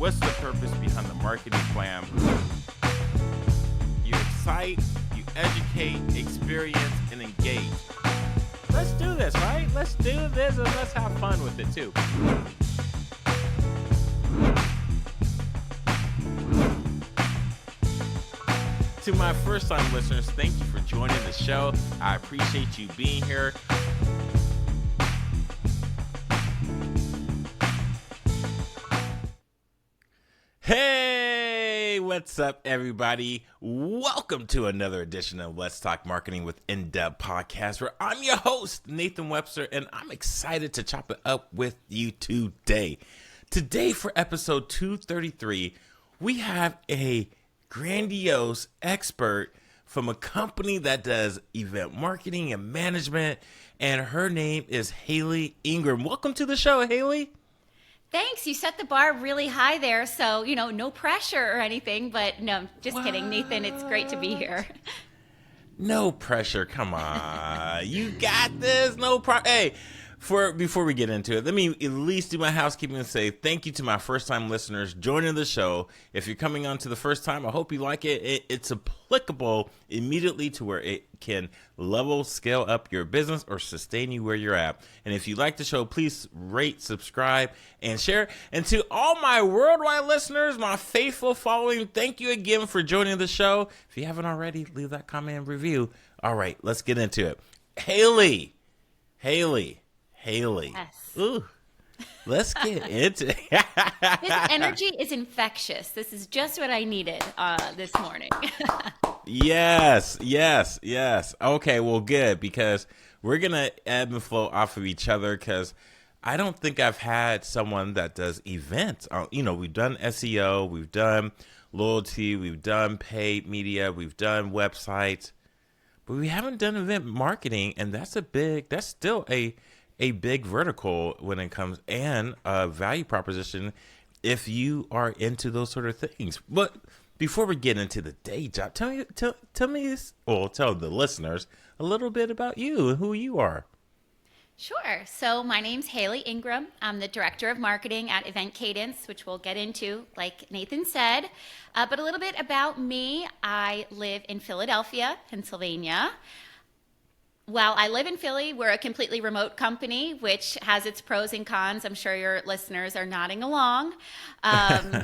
What's the purpose behind the marketing plan? You excite, you educate, experience, and engage. Let's do this, right? Let's do this and let's have fun with it too. To my first-time listeners, thank you for joining the show. I appreciate you being here. Hey, what's up, everybody? Welcome to another edition of Let's Talk Marketing with In-Depth Podcast, where I'm your host, Nathan Webster, and I'm excited to chop it up with you today. Today, for episode 233, we have a grandiose expert from a company that does event marketing and management, and her name is Haley Ingraham. Welcome to the show, Haley. Thanks. You set the bar really high there, so, no pressure or anything, but no, just kidding, Nathan. It's great to be here. No pressure. Come on. You got this. No problem. Hey, before we get into it, let me at least do my housekeeping and say thank you to my first-time listeners joining the show. If you're coming on to the first time, I hope you like it. It's applicable immediately to where it can scale up your business or sustain you where you're at. And if you like the show, please rate, subscribe, and share. And to all my worldwide listeners, my faithful following, thank you again for joining the show. If you haven't already, leave that comment and review. All right, let's get into it. Haley. Yes. Ooh, let's get into it. This energy is infectious. This is just what I needed this morning. Yes. Okay, well, good, because we're going to ebb and flow off of each other, because I don't think I've had someone that does events. We've done SEO, we've done loyalty, we've done paid media, we've done websites, but we haven't done event marketing, and that's still a big vertical when it comes, and a value proposition if you are into those sort of things. But before we get into the day job, tell the listeners a little bit about you and who you are. Sure. So my name's Haley Ingraham. I'm the Director of Marketing at Event Cadence, which we'll get into, like Nathan said. But a little bit about me. I live in Philadelphia, Pennsylvania. While I live in Philly, we're a completely remote company, which has its pros and cons. I'm sure your listeners are nodding along. But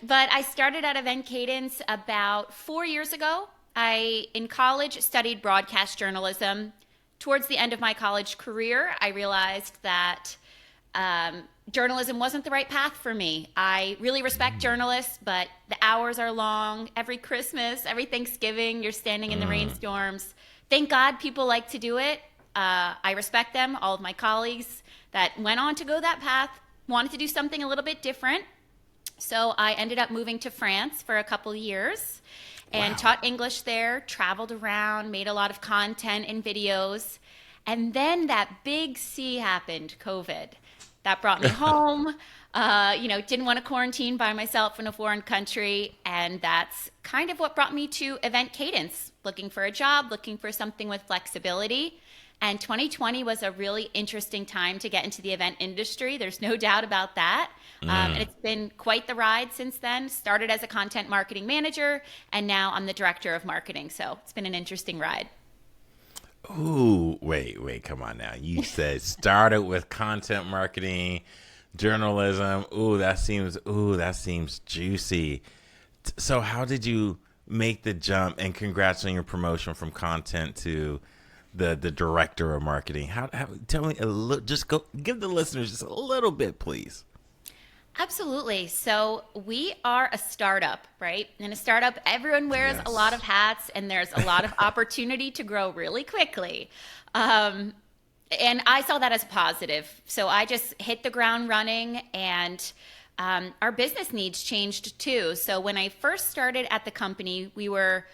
I started at Event Cadence about 4 years ago. I, in college, studied broadcast journalism. Towards the end of my college career, I realized that journalism wasn't the right path for me. I really respect journalists, but the hours are long. Every Christmas, every Thanksgiving, you're standing in the rainstorms. Thank God people like to do it. I respect them, all of my colleagues that went on to go that path, wanted to do something a little bit different. So I ended up moving to France for a couple years and taught English there, traveled around, made a lot of content and videos. And then that big C happened, COVID. That brought me home. Didn't want to quarantine by myself in a foreign country. And that's kind of what brought me to Event Cadence, looking for a job, looking for something with flexibility. And 2020 was a really interesting time to get into the event industry. There's no doubt about that. And it's been quite the ride since then. Started as a content marketing manager, and now I'm the director of marketing. So it's been an interesting ride. Ooh, wait, come on now. You said started with content marketing, journalism. That seems juicy. So how did you make the jump, and congrats on your promotion from content to the director of marketing? How tell me a little, give the listeners just a little bit, please. Absolutely. So we are a startup, right? In a startup, everyone wears a lot of hats, and there's a lot of opportunity to grow really quickly. And I saw that as a positive. So I just hit the ground running, and our business needs changed too. So when I first started at the company, we were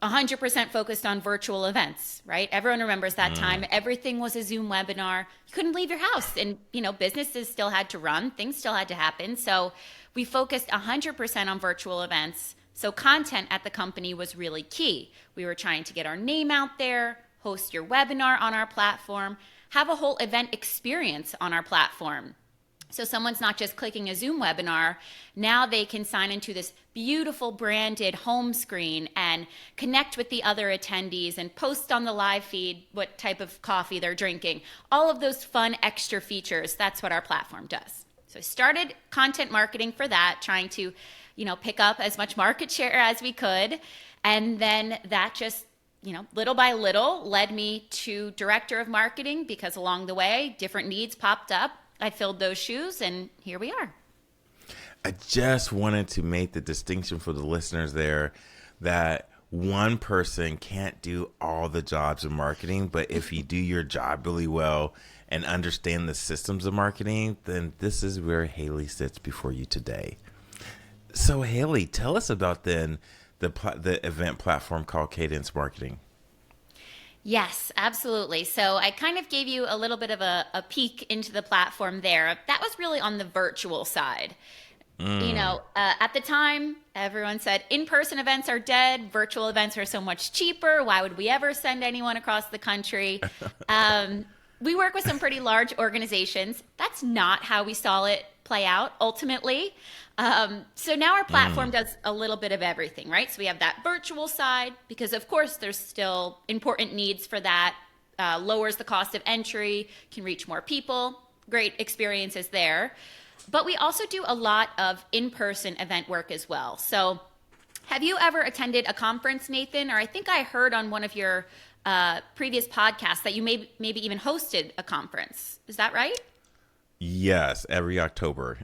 100% focused on virtual events, right? Everyone remembers that time. Everything was a Zoom webinar. You couldn't leave your house, and businesses still had to run. Things still had to happen. So we focused 100% on virtual events. So content at the company was really key. We were trying to get our name out there, host your webinar on our platform, have a whole event experience on our platform. So someone's not just clicking a Zoom webinar. Now they can sign into this beautiful branded home screen and connect with the other attendees and post on the live feed what type of coffee they're drinking. All of those fun extra features, that's what our platform does. So I started content marketing for that, trying to, pick up as much market share as we could. And then that just, little by little led me to director of marketing, because along the way, different needs popped up. I filled those shoes, and here we are. I just wanted to make the distinction for the listeners there that one person can't do all the jobs of marketing, but if you do your job really well and understand the systems of marketing, then this is where Haley sits before you today. So Haley, tell us about then the event platform called Cadence Marketing. Yes, absolutely. So I kind of gave you a little bit of a peek into the platform there. That was really on the virtual side. At the time, everyone said in-person events are dead. Virtual events are so much cheaper. Why would we ever send anyone across the country? We work with some pretty large organizations. That's not how we saw it play out ultimately. So now our platform does a little bit of everything, right? So we have that virtual side, because of course there's still important needs for that. Lowers the cost of entry, can reach more people, great experiences there. But we also do a lot of in-person event work as well. So have you ever attended a conference, Nathan? Or I think I heard on one of your previous podcasts that you maybe even hosted a conference. Is that right? Yes, every October.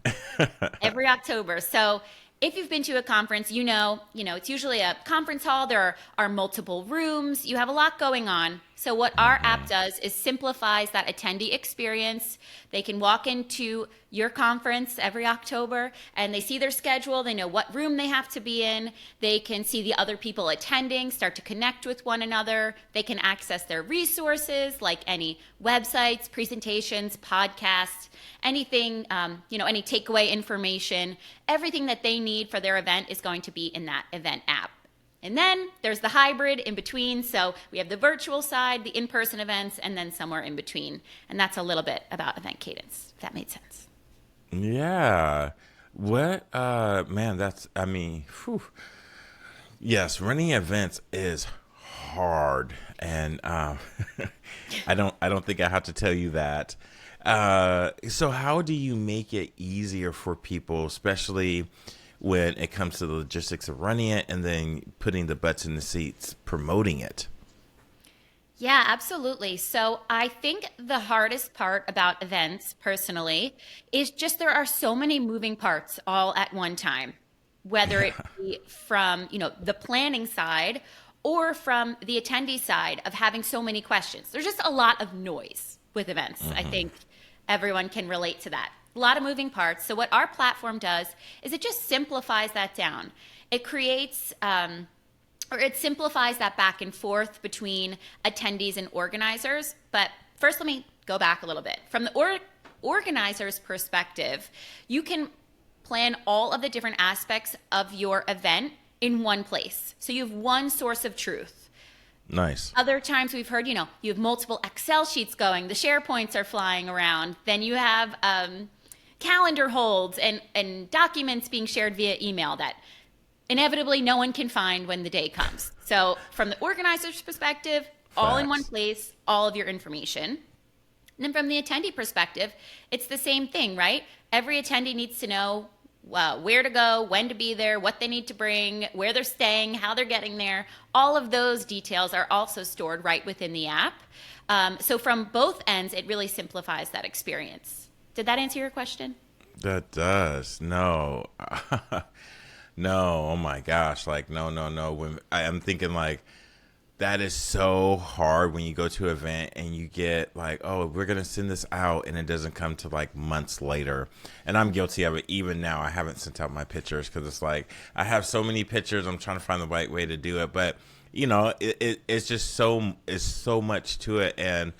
Every October. So if you've been to a conference, it's usually a conference hall. There are multiple rooms. You have a lot going on. So what our app does is simplifies that attendee experience. They can walk into your conference every October and they see their schedule. They know what room they have to be in. They can see the other people attending, start to connect with one another. They can access their resources like any websites, presentations, podcasts, anything, any takeaway information. Everything that they need for their event is going to be in that event app. And then there's the hybrid in between. So we have the virtual side, the in-person events, and then somewhere in between. And that's a little bit about Event Cadence, if that made sense. Yeah. What, yes, running events is hard. And I don't think I have to tell you that. So how do you make it easier for people, especially when it comes to the logistics of running it and then putting the butts in the seats, promoting it? Yeah, absolutely. So I think the hardest part about events, personally, is just there are so many moving parts all at one time, whether it be from, the planning side or from the attendee side of having so many questions. There's just a lot of noise with events. I think everyone can relate to that. A lot of moving parts. So what our platform does is it just simplifies that down. It creates, it simplifies that back and forth between attendees and organizers. But first, let me go back a little bit. From the organizer's perspective, you can plan all of the different aspects of your event in one place. So you have one source of truth. Nice. Other times we've heard, you have multiple Excel sheets going, the SharePoints are flying around. Then you have calendar holds and documents being shared via email that inevitably no one can find when the day comes. So from the organizer's perspective, all in one place, all of your information. And then from the attendee perspective, it's the same thing, right? Every attendee needs to know where to go, when to be there, what they need to bring, where they're staying, how they're getting there. All of those details are also stored right within the app. So from both ends, it really simplifies that experience. Did that answer your question? That does. No. No. Oh my gosh. No. When I'm thinking that is so hard when you go to an event and you get oh, we're going to send this out and it doesn't come to months later. And I'm guilty of it. Even now, I haven't sent out my pictures because it's I have so many pictures. I'm trying to find the right way to do it. But, it's just so much to it. And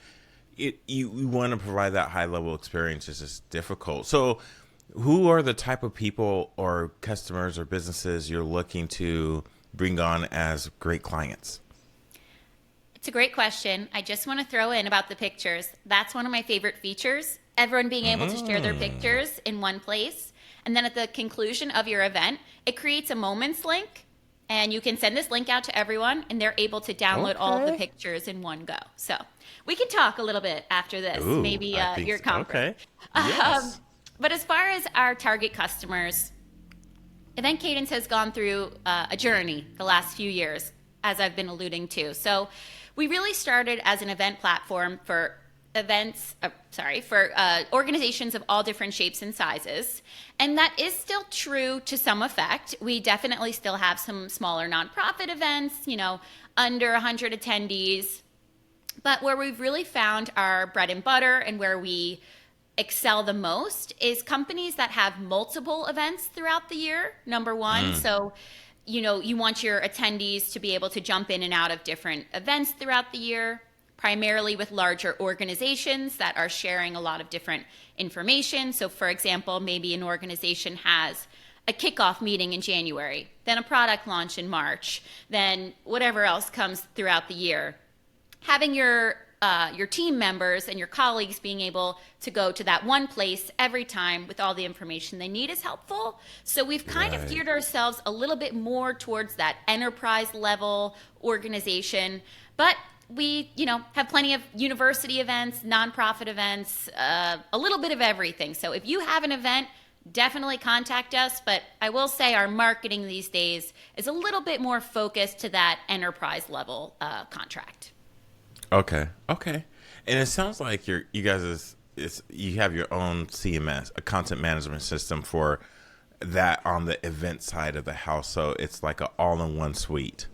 you want to provide that high level experience. It's just difficult. So who are the type of people or customers or businesses you're looking to bring on as great clients? It's a great question. I just want to throw in about the pictures. That's one of my favorite features everyone being able to share their pictures in one place. And then at the conclusion of your event, it creates a moments link. And you can send this link out to everyone, and they're able to download all of the Okay. pictures in one go. So we can talk a little bit after this, Ooh, maybe I think your so. conference. Okay. Yes. But as far as our target customers, Event Cadence has gone through a journey the last few years, as I've been alluding to. So we really started as an event platform for organizations of all different shapes and sizes. And that is still true to some effect. We definitely still have some smaller nonprofit events, under 100 attendees. But where we've really found our bread and butter and where we excel the most is companies that have multiple events throughout the year, number one. So, you want your attendees to be able to jump in and out of different events throughout the year, primarily with larger organizations that are sharing a lot of different information. So, for example, maybe an organization has a kickoff meeting in January, then a product launch in March, then whatever else comes throughout the year. Having your team members and your colleagues being able to go to that one place every time with all the information they need is helpful. So we've kind of geared ourselves a little bit more towards that enterprise level organization. But we, have plenty of university events, nonprofit events, a little bit of everything. So if you have an event, definitely contact us. But I will say our marketing these days is a little bit more focused to that enterprise level contract. Okay. Okay. And it sounds like you guys you have your own CMS, a content management system for that on the event side of the house. So it's like an all-in-one suite.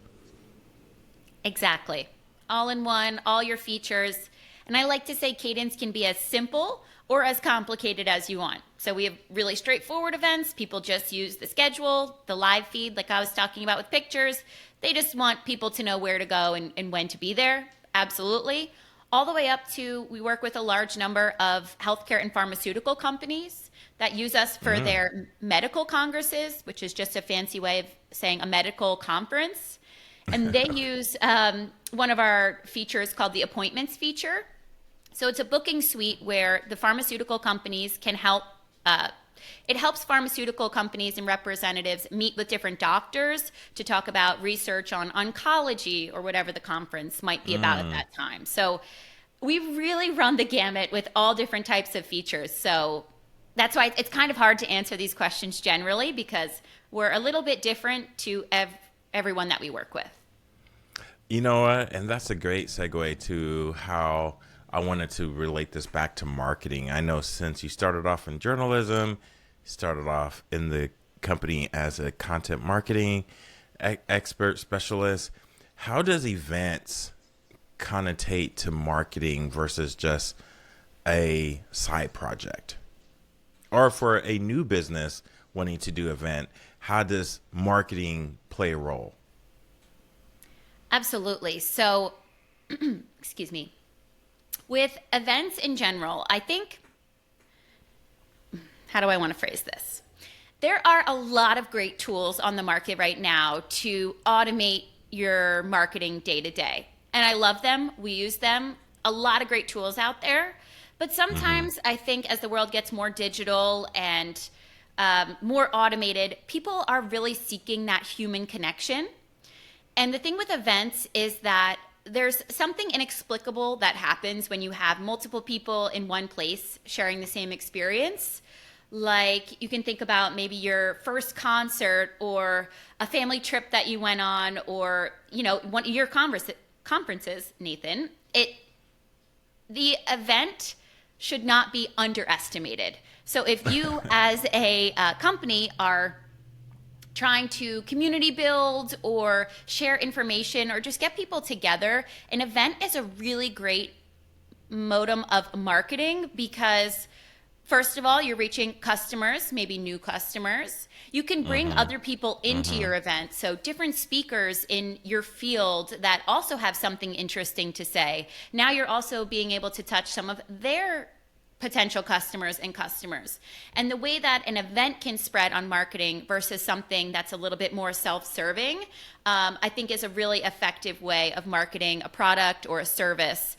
Exactly. All in one, all your features. And I like to say Cadence can be as simple or as complicated as you want. So we have really straightforward events. People just use the schedule, the live feed, like I was talking about with pictures. They just want people to know where to go and when to be there. Absolutely. All the way up to, we work with a large number of healthcare and pharmaceutical companies that use us for their medical congresses, which is just a fancy way of saying a medical conference. And they use one of our features called the appointments feature. So it's a booking suite where the pharmaceutical companies can help. It helps pharmaceutical companies and representatives meet with different doctors to talk about research on oncology or whatever the conference might be about at that time. So we really run the gamut with all different types of features. So that's why it's kind of hard to answer these questions generally, because we're a little bit different to everyone that we work with. You know what? And that's a great segue to how I wanted to relate this back to marketing. I know since you started off in journalism, started off in the company as a content marketing expert specialist, how does events connotate to marketing versus just a side project? Or for a new business wanting to do event, how does marketing play a role? Absolutely. So, excuse me. With events in general, I think, how do I want to phrase this? There are a lot of great tools on the market right now to automate your marketing day to day. And I love them. We use them. A lot of great tools out there. But sometimes I think as the world gets more digital and more automated, people are really seeking that human connection. And the thing with events is that there's something inexplicable that happens when you have multiple people in one place sharing the same experience. Like you can think about maybe your first concert or a family trip that you went on, or one of your conferences, Nathan. The event should not be underestimated. So if you as a company are trying to community build or share information or just get people together, an event is a really great modem of marketing because, first of all, you're reaching customers, maybe new customers. You can bring other people into your event. So different speakers in your field that also have something interesting to say. Now you're also being able to touch some of their potential customers and customers. And the way that an event can spread on marketing versus something that's a little bit more self-serving, I think is a really effective way of marketing a product or a service,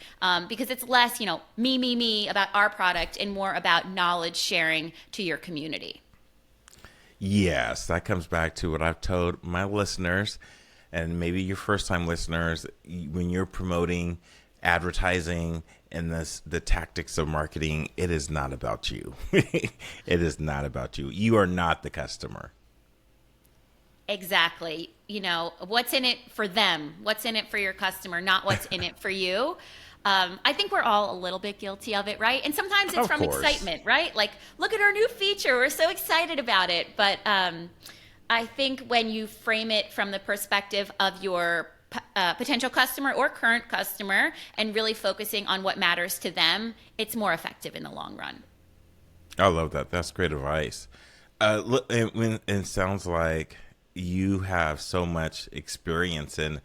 because it's less, me about our product and more about knowledge sharing to your community. Yes, that comes back to what I've told my listeners and maybe your first time listeners. When you're promoting advertising and the tactics of marketing, it is not about you. It is not about you. You are not the customer. Exactly. What's in it for them? What's in it for your customer, not what's in it for you. I think we're all a little bit guilty of it, right? And sometimes it's Of from course. excitement, right? Like, look at our new feature. We're so excited about it. But I think when you frame it from the perspective of your potential customer or current customer and really focusing on what matters to them, it's more effective in the long run. I love that. That's great advice. Look, and it sounds like you have so much experience in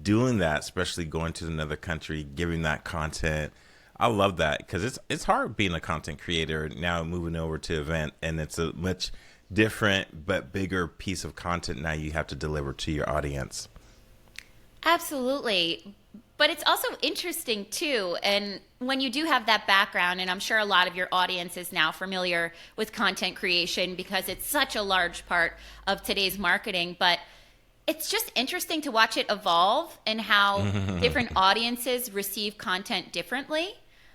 doing that, especially going to another country, giving that content. I love that because it's hard being a content creator now, moving over to event, and it's a much different but bigger piece of content now you have to deliver to your audience. Absolutely. But it's also interesting too. And when you do have that background, and I'm sure a lot of your audience is now familiar with content creation because it's such a large part of today's marketing, but it's just interesting to watch it evolve and how different audiences receive content differently.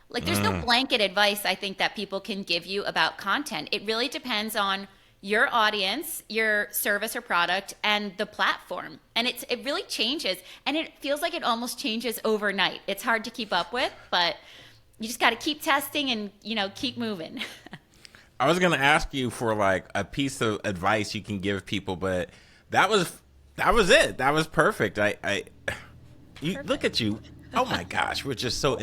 Like, there's no blanket advice I think that people can give you about content. It really depends on your audience, your service or product, and the platform. And it really changes. And it feels like it almost changes overnight. It's hard to keep up with, but you just got to keep testing and, keep moving. I was going to ask you for like a piece of advice you can give people, but that was it. That was perfect. Look at you. Oh my gosh, we're just so,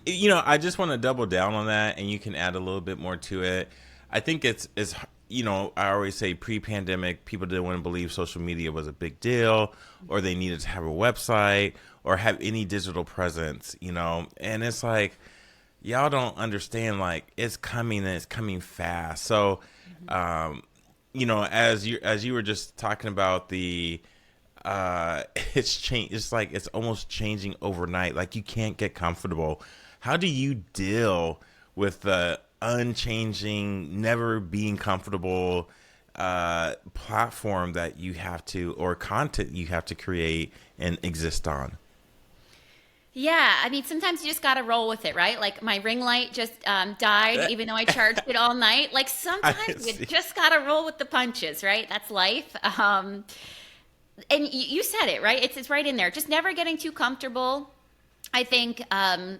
I just want to double down on that, and you can add a little bit more to it. I think it's I always say pre-pandemic, people didn't want to believe social media was a big deal, or they needed to have a website or have any digital presence, and it's like, y'all don't understand, like, it's coming and it's coming fast. So, as you were just talking about it's changed. It's like, it's almost changing overnight. Like, you can't get comfortable. How do you deal with the unchanging, never being comfortable platform that you have to, or content you have to create and exist on? Yeah, I mean, sometimes you just got to roll with it, right? Like, my ring light just died, even though I charged it all night. Like, sometimes you just got to roll with the punches, right? That's life. And you said it, right? It's right in there. Just never getting too comfortable. I think a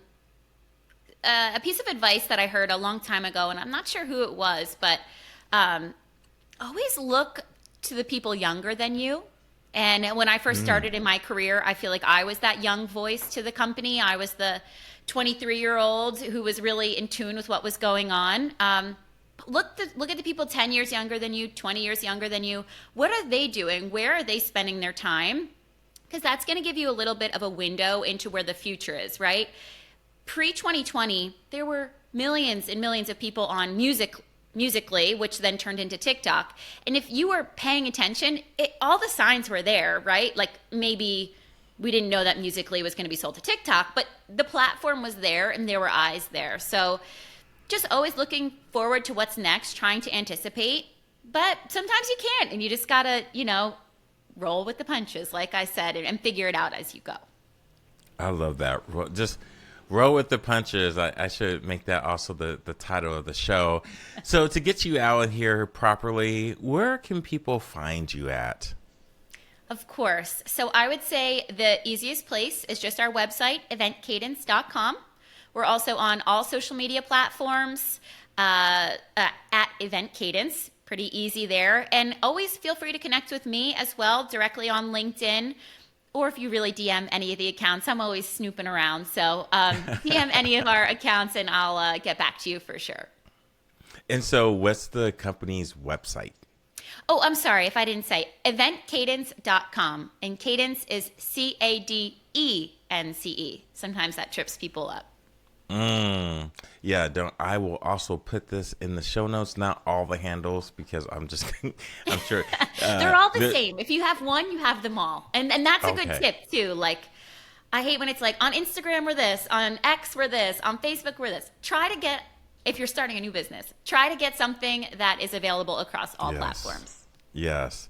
piece of advice that I heard a long time ago, and I'm not sure who it was, but always look to the people younger than you. And when I first started in my career, I feel like I was that young voice to the company. I was the 23-year-old who was really in tune with what was going on. Look at the people 10 years younger than you, 20 years younger than you. What are they doing? Where are they spending their time? Because that's going to give you a little bit of a window into where the future is, right? Pre-2020, there were millions and millions of people on Musical.ly, which then turned into TikTok. And if you were paying attention, all the signs were there, right? Like, maybe we didn't know that Musical.ly was going to be sold to TikTok, but the platform was there and there were eyes there. So just always looking forward to what's next, trying to anticipate. But sometimes you can't, and you just got to, roll with the punches, like I said, and figure it out as you go. I love that. Just roll with the punches. I should make that also the title of the show. So to get you out here properly, where can people find you at? Of course. So I would say the easiest place is just our website, eventcadence.com. We're also on all social media platforms at Event Cadence. Pretty easy there. And always feel free to connect with me as well, directly on LinkedIn. Or if you really DM any of the accounts, I'm always snooping around. So DM any of our accounts and I'll get back to you for sure. And so what's the company's website? Oh, I'm sorry if I didn't say. Eventcadence.com. And cadence is CADENCE. Sometimes that trips people up. Yeah, don't. I will also put this in the show notes, not all the handles, because I'm just, I'm sure. They're all the same. If you have one, you have them all. And that's a good Okay. tip too. Like I hate when it's like on Instagram we're this, on X we're this, on Facebook we're this. Try to get, if you're starting a new business, try to get something that is available across all platforms. Yes.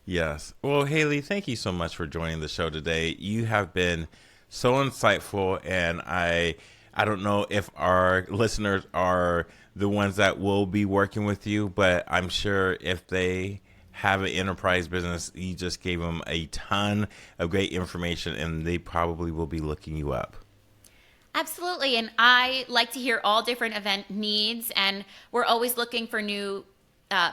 Yes. Well, Haley, thank you so much for joining the show today. You have been so insightful, and I don't know if our listeners are the ones that will be working with you, but I'm sure if they have an enterprise business, you just gave them a ton of great information, and they probably will be looking you up. Absolutely. And I like to hear all different event needs, and we're always looking for new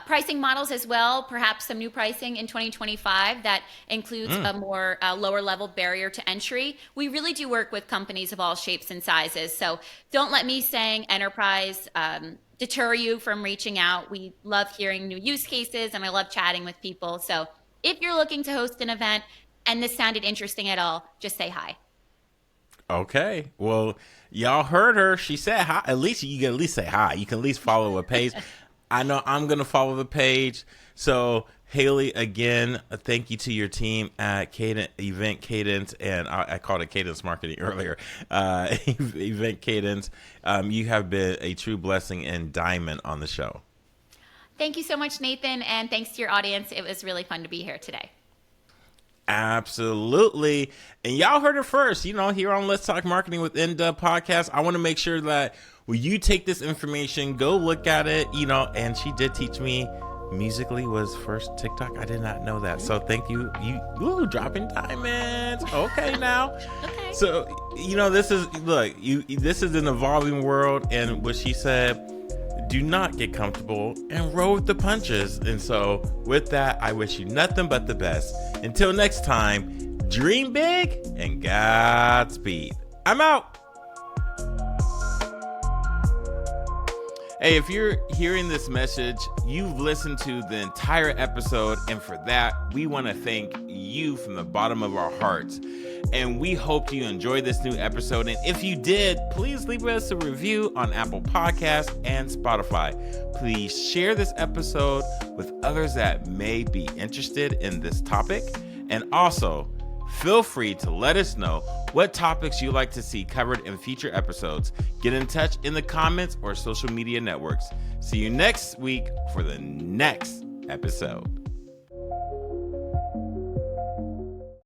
pricing models as well, perhaps some new pricing in 2025 that includes a more lower level barrier to entry. We really do work with companies of all shapes and sizes. So don't let me saying enterprise deter you from reaching out. We love hearing new use cases, and I love chatting with people. So if you're looking to host an event and this sounded interesting at all, just say hi. Okay. Well, y'all heard her. She said hi. At least you can at least say hi. You can at least follow a page. I know I'm going to follow the page. So, Haley, again, thank you to your team at Cadence, Event Cadence, and I called it Cadence Marketing earlier. Event Cadence, you have been a true blessing and diamond on the show. Thank you so much, Nathan, and thanks to your audience. It was really fun to be here today. Absolutely. And y'all heard it first, here on Let's Talk Marketing with NDub Podcast. I want to make sure that when you take this information, go look at it, and she did teach me Musical.ly was first TikTok. I did not know that. So thank you. Dropping diamonds. Okay, now. Okay. So, this is an evolving world. And what she said, do not get comfortable and roll with the punches. And so with that, I wish you nothing but the best. Until next time, dream big and Godspeed. I'm out. Hey, if you're hearing this message, you've listened to the entire episode, and for that, we want to thank you from the bottom of our hearts. And we hope you enjoyed this new episode. And if you did, please leave us a review on Apple Podcasts and Spotify. Please share this episode with others that may be interested in this topic. And also, feel free to let us know what topics you'd like to see covered in future episodes. Get in touch in the comments or social media networks. See you next week for the next episode.